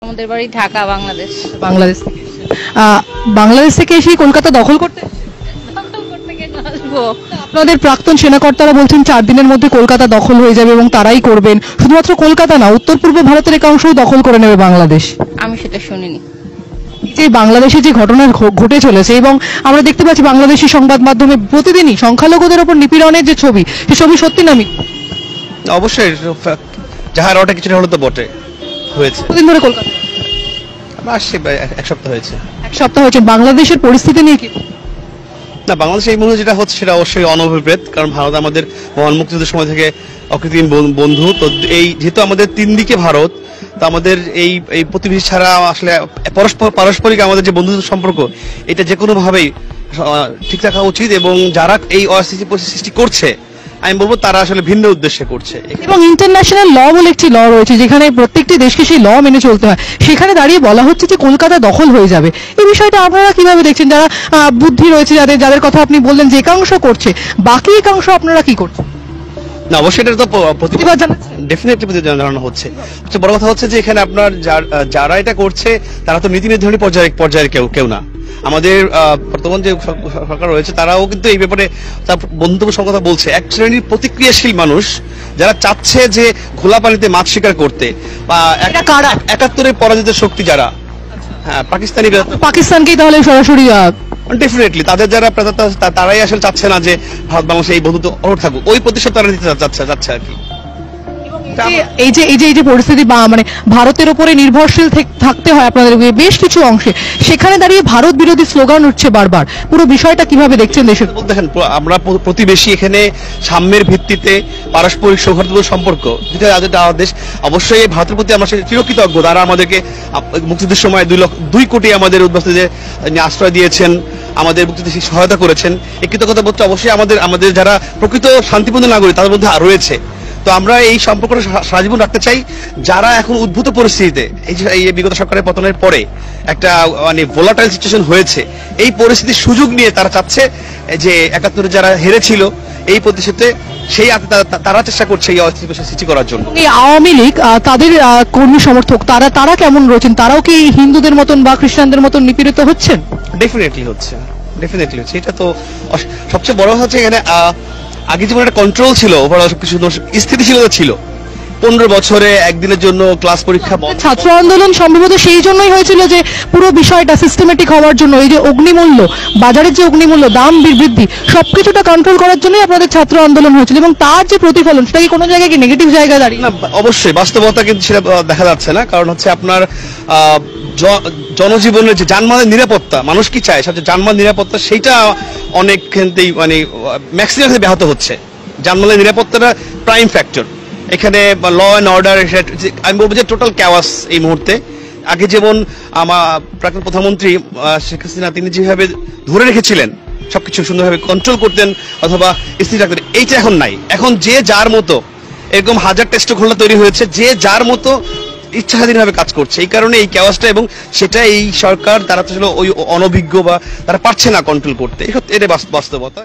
আমাদের বাড়ি ঢাকা, বাংলাদেশ। বাংলাদেশ থেকে বাংলাদেশ থেকে এসে কলকাতা দখল করতে দখল করতে কেন আসবো? আপনাদের প্রাক্তন সেনাকর্তারা বলছেন 4 দিনের মধ্যে কলকাতা দখল হয়ে যাবে এবং তারাই করবেন। শুধুমাত্র কলকাতা না, উত্তর পূর্ব ভারতের একাংশও দখল করে নেবে বাংলাদেশ। আমি সেটা শুনিনি। যে বাংলাদেশে যে ঘটনা ঘটে চলেছে এবং আমরা দেখতে পাচ্ছি বাংলাদেশি সংবাদ মাধ্যমে প্রতিদিনই সংখ্যালঘুদের ওপর নিপীড়নের যে ছবি, সে ছবি সত্যি না মিথ্যা? অবশ্যই যাহার ওটা কিছুটা হলো তো বটে হয়েছে। কতদিন ধরে কলকাতা? আমরা আসছি প্রায় এক সপ্তাহ হয়েছে। এক সপ্তাহ হয়েছে। বাংলাদেশের পরিস্থিতি নিয়ে কি? না, বাংলাদেশে এই মুহূর্তে যেটা হচ্ছে সেটা অবশ্যই অনভিপ্রেত, কারণ ভারত আমাদের মহান মুক্তিযুদ্ধের সময় থেকে অকৃত্রিম বন্ধু। তো এই যেহেতু আমাদের তিন দিকে ভারত, তো আমাদের এই প্রতিবেশী ছাড়া আসলে পারস্পরিক আমাদের যে বন্ধুত্ব সম্পর্ক, এটা যে কোনো ভাবেই ঠিক রাখা উচিত। এবং যারা এই অস্থিতি সৃষ্টি করছে, আমি বলবো তারা আসলে ভিন্ন উদ্দেশ্যে করছে। এবং ইন্টারন্যাশনাল ল বলে একটি ল রয়েছে যেখানে প্রত্যেকটি দেশকে সেই ল মেনে চলতে হয়। সেখানে দাঁড়িয়ে বলা হচ্ছে যে কলকাতা দখল হয়ে যাবে। এই বিষয়টা আপনারা কিভাবে দেখছেন? যারা বুদ্ধি রয়েছে, যাদের কথা আপনি বললেন যে একাংশ করছে, বাকি একাংশ আপনারা কি করছেন? না, অবশ্যই এটা তো প্রতিবাদ জানাচ্ছেন। ডেফিনেটলি প্রতিবাদ জানানো হচ্ছে। সবচেয়ে বড় কথা হচ্ছে যে এখানে আপনার যারা এটা করছে তারা তো নীতি নির্ধারণী পর্যায়ের কেউ না। আমাদের বর্তমান যে সরকার রয়েছে তারাও কিন্তু এই ব্যাপারে তার বন্ধুত্ব কথা বলছে। এক শ্রেণীর প্রতিক্রিয়াশীল মানুষ যারা চাচ্ছে যে ঘোলা পানিতে মাছ শিকার করতে, বা 71-এর পরাজিত শক্তি যারা, হ্যাঁ, পাকিস্তানকেই তাহলে সরাসরি ডেফিনেটলি তাদের যারা তারাই আসলে চাচ্ছে না যে ভারত বাংলাদেশে এই বন্ধুত্ব অটুট থাকুক। ওই প্রতিশোধ তারা নিতে যাচ্ছে আর কি। এই যে পরিস্থিতি বা মানে ভারতের উপরে নির্ভরশীল থাকতে হয় আপনাদের বেশ কিছু অংশে, সেখানে দাঁড়িয়ে ভারত বিরোধী স্লোগান উঠছে বারবার। পুরো বিষয়টা কিভাবে দেখছেন দেশের? দেখেন, আমরা প্রতিবেশী, এখানে সাম্যের ভিত্তিতে পারস্পরিক সৌহার্দ্যপূর্ণ সম্পর্ক যেটা আমাদের দেশ। অবশ্যই ভারতের প্রতি আমরা চিরকৃতজ্ঞ। তারা আমাদেরকে মুক্তিযুদ্ধের সময় 2 কোটি আমাদের উদ্বাস্তুদের আশ্রয় দিয়েছেন, আমাদের মুক্তিযুদ্ধে সহায়তা করেছেন। এই কৃতজ্ঞতা বোধ অবশ্যই আমাদের যারা প্রকৃত শান্তিপূর্ণ নাগরিক তাদের মধ্যে রয়েছে। তো আমরা এই সম্পর্কটা সারা জীবন রাখতে চাই। যারা এখন উদ্ভূত পরিস্থিতিতে, এই বিগত সরকারের পতনের পরে একটা মানে ভোলাটাইল সিচুয়েশন হয়েছে, এই পরিস্থিতির সুযোগ নিয়ে তারা চাচ্ছে যে 71-এ যারা হেরেছিল এই প্রতিশোধে তারা চেষ্টা করছে এই অস্থিতি সৃষ্টি করার জন্য। এই আওয়ামী লীগ তাদের কর্মী সমর্থক তারা কেমন রয়েছেন? তারাও কি হিন্দুদের মতন বা খ্রিস্টানদের মতন নিপীড়িত হচ্ছেন? ডেফিনেটলি হচ্ছে। এটা তো সবচেয়ে বড় হচ্ছে এখানে আগে যেমন একটা কন্ট্রোল ছিল, ওভারঅল সবকিছু স্থিতিশীলতা ছিল। 15 বছরে একদিনের জন্য ক্লাস পরীক্ষা বন্ধ। ছাত্র আন্দোলন সম্ভবত সেই জন্যই হয়েছিল যে পুরো বিষয়টা সিস্টেমেটিক হওয়ার জন্য। এই যে অগ্নিমূল্য, বাজারের যে অগ্নিমূল্য, দাম বৃদ্ধি, সবকিছুটা কন্ট্রোল করার জন্যই আপনাদের ছাত্র আন্দোলন হয়েছিল। এবং তার যে প্রতিফলন, সেটা কি কোনো জায়গায় কি নেগেটিভ জায়গায় দাঁড়িয়ে? না, অবশ্যই বাস্তবতা কিন্তু সেটা দেখা যাচ্ছে না। কারণ হচ্ছে আপনার জনজীবনের যে যানবাহনের নিরাপত্তা, মানুষ কি চায়, সবচেয়ে যানবাহন নিরাপত্তা, সেইটা অনেক ক্ষেত্রেই মানে ম্যাক্সিমাম ব্যাহত হচ্ছে। যানবাহনের নিরাপত্তাটা প্রাইম ফ্যাক্টর এখানে। ল অ্যান্ড অর্ডার, আমি বলবো যে টোটাল ক্যাওয়াস এই মুহূর্তে। আগে যেমন আমার প্রাক্তন প্রধানমন্ত্রী শেখ হাসিনা তিনি যেভাবে ধরে রেখেছিলেন, সবকিছু সুন্দরভাবে কন্ট্রোল করতেন অথবা স্থির রাখতেন, এইটা এখন নাই। এখন যে যার মতো, এরকম হাজার টেস্ট খোলা তৈরি হয়েছে, যে যার মতো ইচ্ছা স্বাধীনভাবে কাজ করছে। এই কারণে এই ক্যাওয়াসটা, এবং সেটা এই সরকার তারা তো ওই অনভিজ্ঞ বা তারা পারছে না কন্ট্রোল করতে। এটা বাস্তবতা।